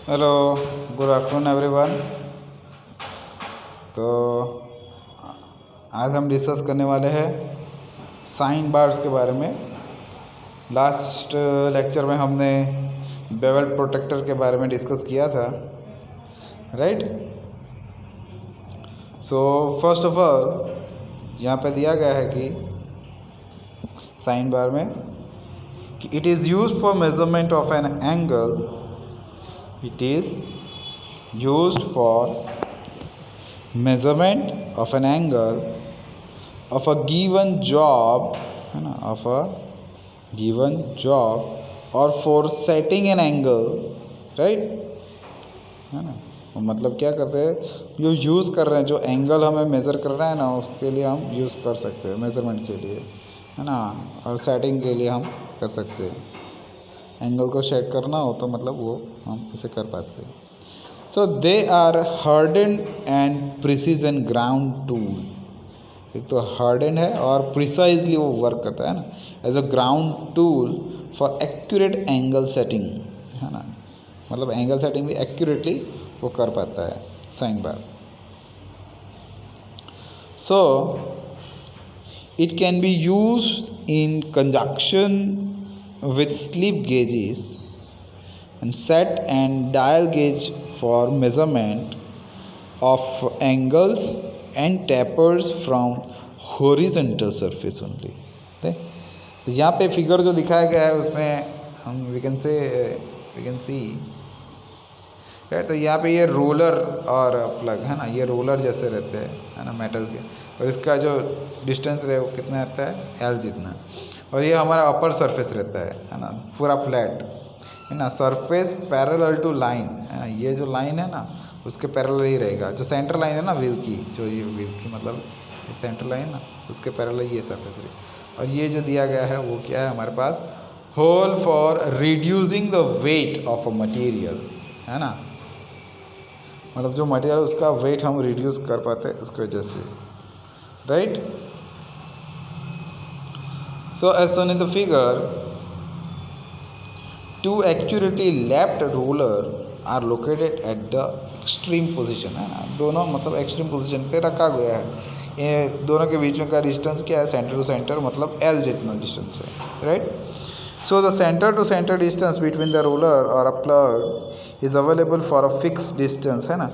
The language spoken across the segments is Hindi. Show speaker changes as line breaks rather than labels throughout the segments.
Hello, good afternoon everyone. तो आज हम डिस्कस करने वाले हैं साइन बार्स के बारे में। लास्ट लेक्चर में हमने बेवल प्रोटेक्टर के बारे में डिस्कस किया था, right. So first of all यहाँ पे दिया गया है कि साइन बार में कि it is used for measurement of an angle. It is used for measurement of an angle of a given job, है ना, of a given job, और for setting an angle, right, है ना। मतलब क्या करते हैं, जो यूज़ कर रहे हैं, जो एंगल हमें मेज़र कर रहे हैं ना, उसके लिए हम यूज़ कर सकते हैं, मेज़रमेंट के लिए, है ना, और सेटिंग के लिए हम कर सकते हैं। एंगल को सेट करना हो तो मतलब वो हम इसे कर पाते हैं। So they are harden and precision ground tool. एक तो हार्डन है और प्रिसाइजली वो वर्क करता है ना, as a ground tool for accurate angle setting, है ना। मतलब एंगल सेटिंग भी एक्यूरेटली वो कर पाता है sine bar. So it can be used in conjunction with slip gauges and set and dial gauge for measurement of angles and tapers from horizontal surface only। तो यहाँ पे फिगर जो दिखाया गया है उसमें हम वी कैन सी राइट। तो यहाँ पे ये रोलर और प्लग है ना, ये रोलर जैसे रहते हैं, है ना, मेटल के, और इसका जो डिस्टेंस है वो कितना रहता है, एल जितना। और ये हमारा अपर सरफेस रहता है ना, पूरा फ्लैट, है ना, सरफेस पैरेलल टू लाइन, है ना। ये जो लाइन है ना उसके पैरेलल ही रहेगा, जो सेंटर लाइन है ना व्हील की, जो ये व्हील की मतलब सेंटर लाइन ना, उसके पैरेलल ये सरफेस रहेगा। और ये जो दिया गया है वो क्या है हमारे पास, hole for reducing the weight of a material, है ना। मतलब जो मटेरियल उसका वेट हम रिड्यूस कर पाते हैं उसकी वजह से, right. So as shown in the figure, two accurately lapped roller are located at the extreme position, है ना। दोनों मतलब एक्सट्रीम पोजीशन पे रखा गया है। ये दोनों के बीच में का डिस्टेंस क्या है, सेंटर टू सेंटर, मतलब एल जितना डिस्टेंस है, right. So the center to center distance between the roller or a plug is available for a fixed distance, है ना।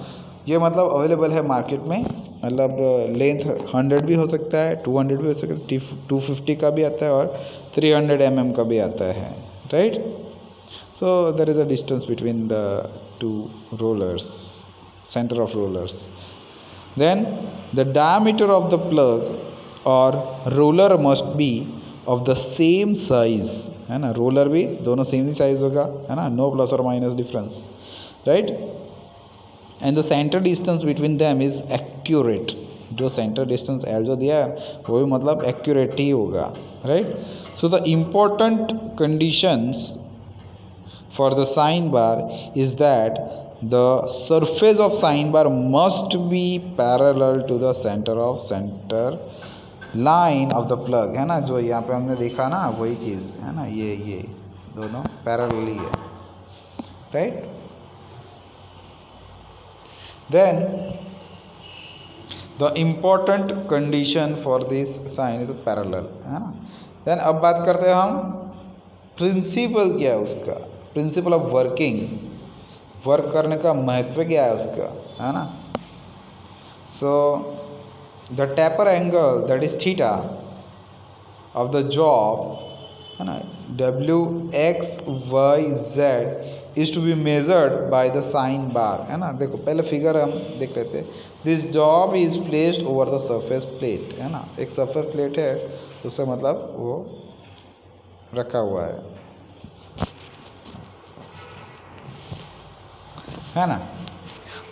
ये मतलब अवेलेबल है मार्केट में, मतलब लेंथ 100 भी हो सकता है, 200 भी हो सकता है, 250 का भी आता है और 300 mm का भी आता है, right. So there is a distance between the two rollers, center of rollers. Then the diameter of the plug or roller must be of the same size, है ना। रोलर भी दोनों सेम ही साइज होगा, है ना, नो प्लस और minus difference, right. And the centre distance between them is accurate. जो सेंटर डिस्टेंस एल जो दिया है वो भी मतलब एक्यूरेट ही होगा, right. So the important conditions for the sine bar is that the surface of sine bar must be parallel to the center line of the plug, है ना। जो यहाँ पे हमने देखा ना वही चीज़ है ना, ये दोनों पैरेलल ही है, right. Then the important condition for this sine is parallel, है ना। देन अब बात करते हैं हम प्रिंसिपल क्या है उसका, प्रिंसिपल ऑफ वर्किंग, वर्क करने का महत्व क्या है उसका, है ना। So the taper angle that is theta of the job, है ना, WXYZ is to be measured by the sine bar, है ना। देखो पहले फिगर हम देख लेते हैं। This job is placed over the surface plate, है ना, एक सरफेस प्लेट है उससे मतलब वो रखा हुआ है ना।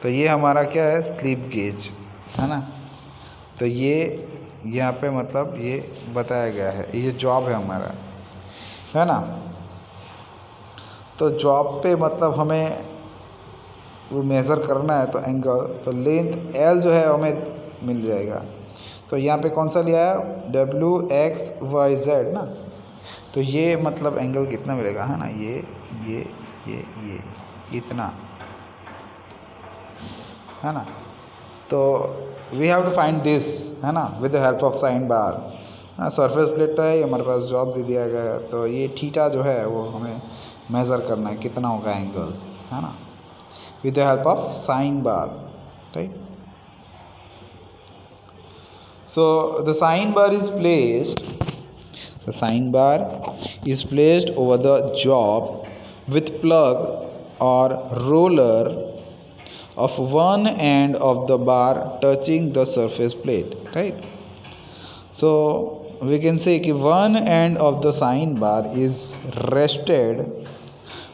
तो ये हमारा क्या है, स्लिप गेज, है ना। तो ये यहाँ पे मतलब ये बताया गया है, ये जॉब है हमारा, है ना। तो जॉब पे मतलब हमें वो मेज़र करना है तो एंगल, तो लेंथ एल जो है हमें मिल जाएगा। तो यहाँ पे कौन सा लिया है, WXYZ ना। तो ये मतलब एंगल कितना मिलेगा, है ना, ये इतना, है ना। तो we have to find this, है ना, with the help of sine bar. Surface plate तो है, हमारे पास जॉब दे दिया गया है, तो ये थीटा जो है वो हमें मेज़र करना है कितना होगा एंगल, है ना, with the help of sine bar, right. So the sign bar is placed, the sign bar is placed over the job with plug or roller of one end of the bar touching the surface plate, right. So we can say कि one end of the sign bar is rested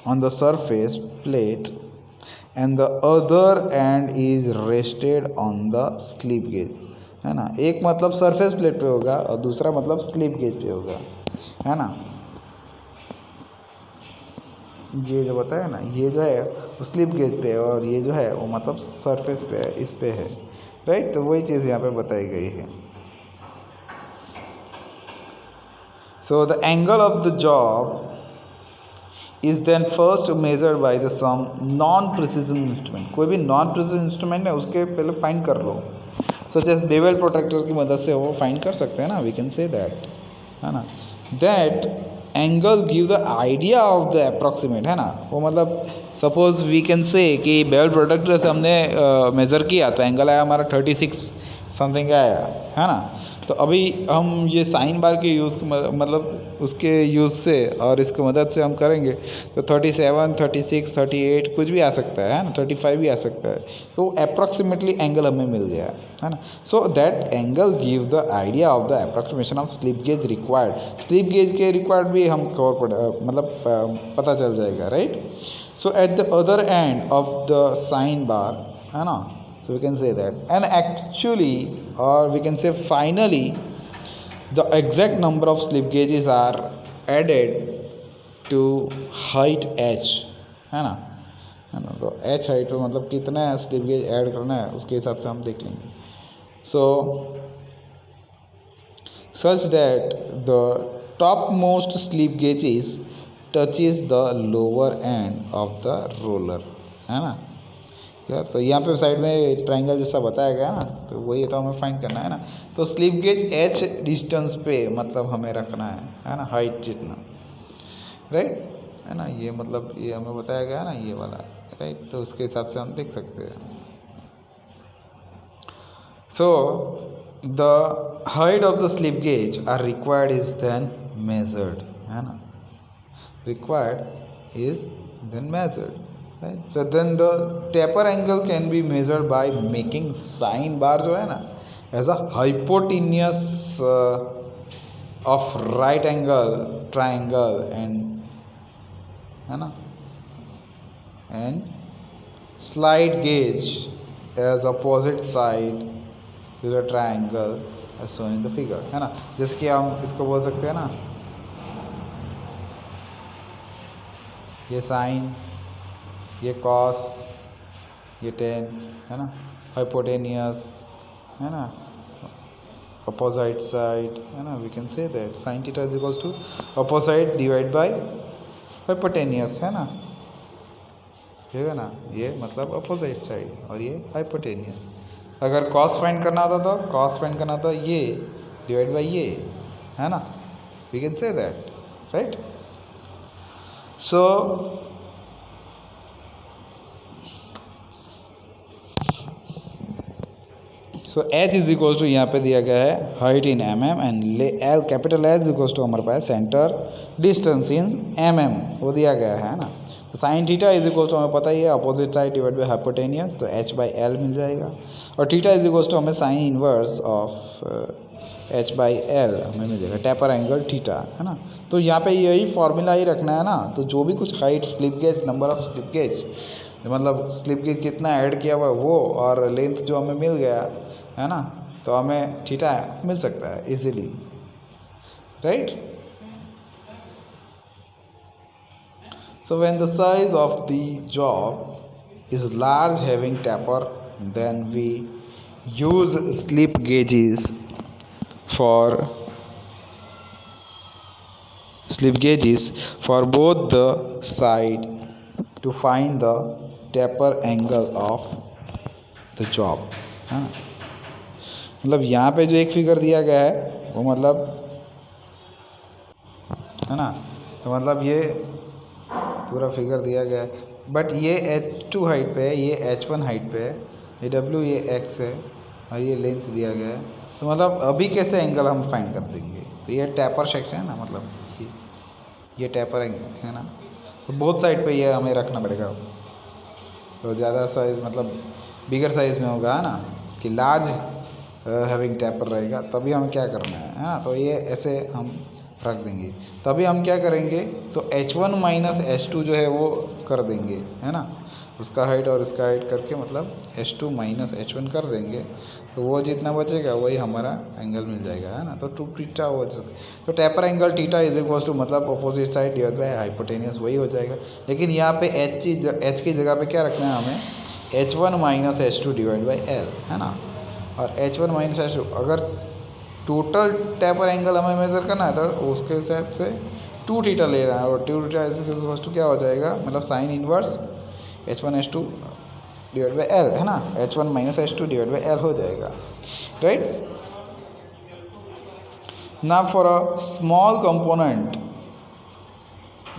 on the surface plate and the other end is rested on the slip gauge, है ना। एक मतलब सरफेस प्लेट पे होगा और दूसरा मतलब स्लिप गेज पे होगा, है ना। ये जो बताया ना, ये जो है वो स्लिप गेज पे है और ये जो है वो मतलब सरफेस पे है, इस पे है, राइट। तो वही चीज़ यहाँ पे बताई गई है। So the angle of the job is then first measured by the some non precision instrument. कोई भी नॉन प्रिसिजन इंस्ट्रूमेंट है उसके पहले फाइंड कर लो, सच एज बेवल प्रोट्रैक्टर की मदद से वो फाइंड कर सकते हैं ना, वी कैन से दैट, है ना। That angle give the idea of the approximate, है ना। वो मतलब सपोज वी कैन से कि बेवल प्रोट्रैक्टर से हमने मेज़र किया तो एंगल आया हमारा 36 समथिंग आया, है ना। तो अभी हम ये साइन बार के यूज़ मतलब उसके यूज़ से और इसकी मदद से हम करेंगे तो 37, 36, 38 कुछ भी आ सकता है ना, 35 भी आ सकता है। तो अप्रॉक्सीमेटली एंगल हमें मिल गया, है ना। So that angle give the idea of the approximation of slip gauge required. Slip gauge के रिक्वायर्ड भी हम मतलब पता चल जाएगा, right. So at the other end of the sine bar, है ना, so we can say that, and actually or we can say finally the exact number of slip gauges are added to height h, है ना। तो h हाइट पे मतलब कितना स्लिप गेज ऐड करना है उसके हिसाब से हम देख लेंगे। सो such that the topmost slip gauges touches the lower end of the roller, है ना यार। तो यहाँ पे साइड में ट्रायंगल जैसा बताया गया ना, तो वही तो हमें फाइंड करना है ना। तो स्लिप गेज एच डिस्टेंस पे मतलब हमें रखना है ना, हाइट जितना, राइट, है ना। ये मतलब ये हमें बताया गया ना, ये वाला, राइट। तो उसके हिसाब से हम देख सकते हैं। So the height of the slip gauge are required is then measured, है ना, required is then measured, right. So then the taper angle can be measured by making sine bar जो है ना as a hypotenuse of right angle triangle and, है ना, and slide gauge as opposite side to the triangle as shown in the figure, है ना। जैसे कि हम इसको बोल सकते हैं ना, ये साइन, ये कॉस, ये टेन, है ना, हाइपोटेनियस, है ना, अपोजिट साइड, है ना। We can say that sine theta is equals to opposite divide by hypotenuse, है ना, ठीक है ना। ये मतलब अपोजिट साइड और ये हाइपोटेनियस। अगर कॉस फाइंड करना होता तो कॉस फाइंड करना होता ये डिवाइड बाय ये, है ना, we can say that, right. So so H is equal to यहाँ पे दिया गया है height in M M and L capital H is equal to हमारे पास centre distance in M M वो दिया गया है ना। तो sine theta is equal to हमें पता ही है opposite side divide by hypotenuse, तो एच बाई एल मिल जाएगा। और थीटा इज इक्वल टू हमें sine inverse of H by L हमें मिल जाएगा, टेपर एंगल थीटा, है ना। तो यहाँ पे यही फॉर्मूला ही रखना है ना। तो जो भी कुछ height slip gauge, number of slip gauge, मतलब स्लिप गेज कितना ऐड किया हुआ है वो, और लेंथ जो हमें मिल गया है ना, तो हमें थीटा मिल सकता है easily, right. So when the size of the job is large having taper, then we use slip gauges for both the side to find the taper angle of the job, है ना। मतलब यहाँ पे जो एक फिगर दिया गया है वो मतलब, है ना, तो मतलब ये पूरा फिगर दिया गया है, बट ये H2 हाइट पे है, ये H1 हाइट पे है, ये W ये X है और ये लेंथ दिया गया है। तो मतलब अभी कैसे एंगल हम फाइंड कर देंगे, तो ये टैपर सेक्शन है ना, मतलब ये टैपर एंगल है ना, तो बोथ साइड पे ये हमें रखना पड़ेगा। तो ज़्यादा साइज़ मतलब बिगर साइज़ में होगा, है ना, कि लार्ज हैविंग टैपर रहेगा, तभी हमें क्या करना है ना, तो ये ऐसे हम रख देंगे। तभी हम क्या करेंगे, तो H1 माइनस H2 जो है वो कर देंगे, है ना, उसका हाइट और इसका हाइट करके मतलब H2 माइनस H1 कर देंगे, तो वो जितना बचेगा वही हमारा एंगल मिल जाएगा, है ना। तो 2 थीटा हो जाएगा, तो taper angle theta is equal to मतलब opposite side divide by hypotenuse, वही हो जाएगा। लेकिन यहाँ पे H की जगह पे क्या रखना है हमें, H1 minus H2 divide by L, है ना। और H1 माइनस H2, अगर टोटल टैपर एंगल हमें मेज़र करना है तो उसके हिसाब से 2 थीटा ले रहा है, और 2 थीटा टू क्या हो जाएगा, मतलब sine inverse H1 H2 divide by L, है ना, H1 minus H2 divide by L हो जाएगा, right. Now for a small component,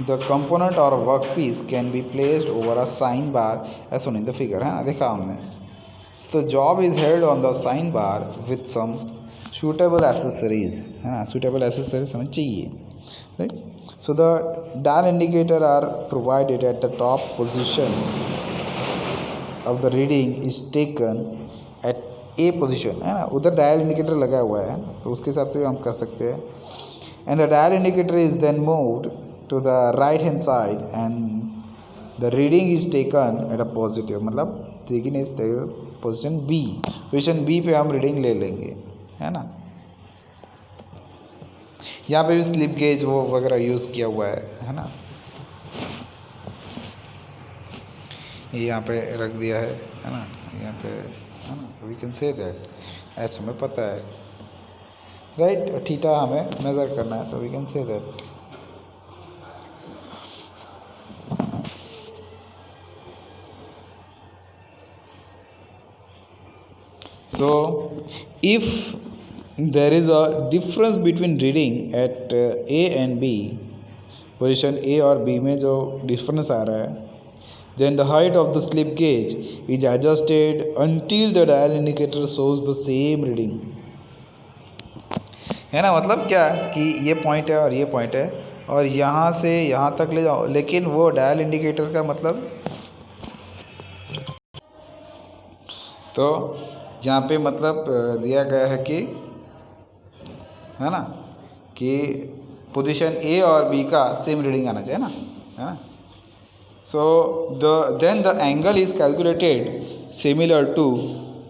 the component और work piece can be placed over a sine bar as shown in the figure, है ना, देखा हमने। तो job is held on the sine bar with some suitable accessories, है ना, suitable accessories हमें चाहिए, right। So the dial indicator are provided at the top position of the reading is taken at A position, है ना, उधर डायल इंडिकेटर लगा हुआ है, तो उसके हिसाब से हम कर सकते हैं। And the dial indicator is then moved to the right hand side and the reading is taken at a positive, मतलब टेकन इज पोजिशन बी पे हम रीडिंग ले लेंगे, है ना। यहाँ पे भी स्लिप गेज वो वगैरह यूज़ किया हुआ है ना, ये यहाँ पे रख दिया है ना, यहाँ पे, है ना, वी कैन से दैट, ऐसे हमें पता है, राइट। थीटा हमें मेज़र करना है, तो we can say that. So if there is a difference between reading at A and B, position A और B में जो डिफरेंस आ रहा है, then the height of the slip gauge is adjusted until the dial indicator shows the same reading, है ना। मतलब क्या कि ये पॉइंट है और ये पॉइंट है और यहाँ से यहाँ तक ले जाओ, लेकिन वो डायल इंडिकेटर का मतलब, तो यहाँ पे मतलब दिया गया है कि, है ना, कि पोजीशन ए और बी का सेम रीडिंग आना चाहिए ना, है ना। So then the angle is calculated similar to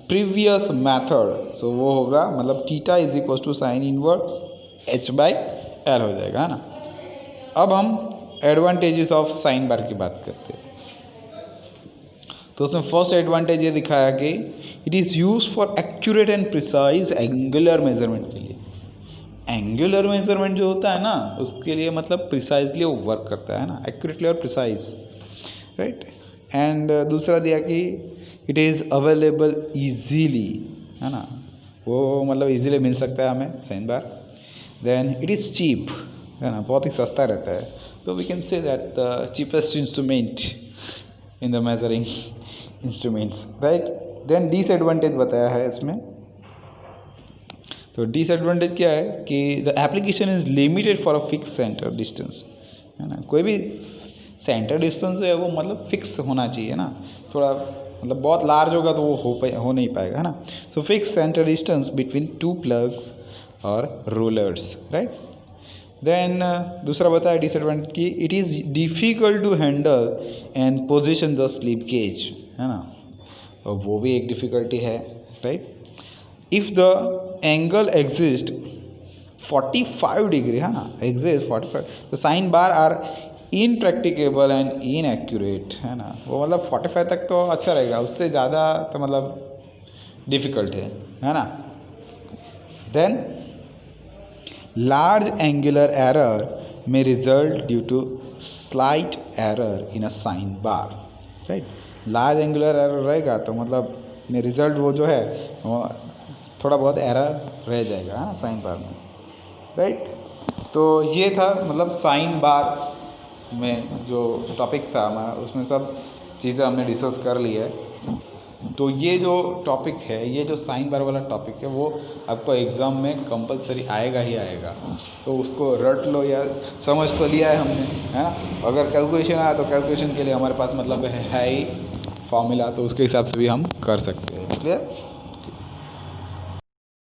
previous method, so वो होगा मतलब theta is equal to sine inverse H by L हो जाएगा, है ना। अब हम एडवांटेजेस ऑफ साइन बार की बात करते हैं। तो उसमें फर्स्ट एडवांटेज ये दिखाया कि it is use for accurate and precise angular measurement के लिए। एंगुलर मेजरमेंट जो होता है ना, उसके लिए मतलब प्रिसाइजली वो वर्क करता है ना, एक्यूरेटली और प्रिसाइज, राइट। एंड दूसरा दिया कि इट इज़ अवेलेबल ईजीली, है ना, वो मतलब ईजीली मिल सकता है हमें sine bar. Then it is cheap, है ना, बहुत ही सस्ता रहता है, तो we can say that the cheapest instrument in the measuring instruments, right. Then disadvantage बताया है इसमें, तो डिसएडवांटेज क्या है कि the application is limited for a fix centre distance, है ना, कोई भी सेंटर डिस्टेंस जो है वो मतलब फिक्स होना चाहिए ना, थोड़ा मतलब बहुत लार्ज होगा तो वो हो नहीं पाएगा, है ना। So fix centre distance between two plugs और रोलर्स, राइट। देन दूसरा बताया डिसएडवांटेज कि it is difficult to handle and position the slip gauge, है ना, और वो भी एक डिफ़िकल्टी है, right. If the angle exist 45 degree, है ना, एग्जिस्ट 45, तो sine bar are impracticable and inaccurate, है ना, वो मतलब 45 तक तो अच्छा रहेगा, उससे ज़्यादा तो मतलब डिफ़िकल्ट है ना। Then large angular error may result due to slight error in a sign bar, right। large angular error रहेगा तो मतलब में रिज़ल्ट वो जो है वो थोड़ा बहुत एरर रह जाएगा, है ना, साइन बार में, राइट। तो ये था मतलब साइन बार में जो टॉपिक था हमारा, उसमें सब चीज़ें हमने डिस्कस कर ली है। तो ये जो टॉपिक है, ये जो साइन बार वाला टॉपिक है, वो आपको एग्ज़ाम में कंपलसरी आएगा ही आएगा। तो उसको रट लो या समझ तो लिया है हमने, है ना। अगर कैलकुलेशन आया तो कैलकुलेशन के लिए हमारे पास मतलब है ही फॉर्मूला, तो उसके हिसाब से भी हम कर सकते हैं। क्लियर।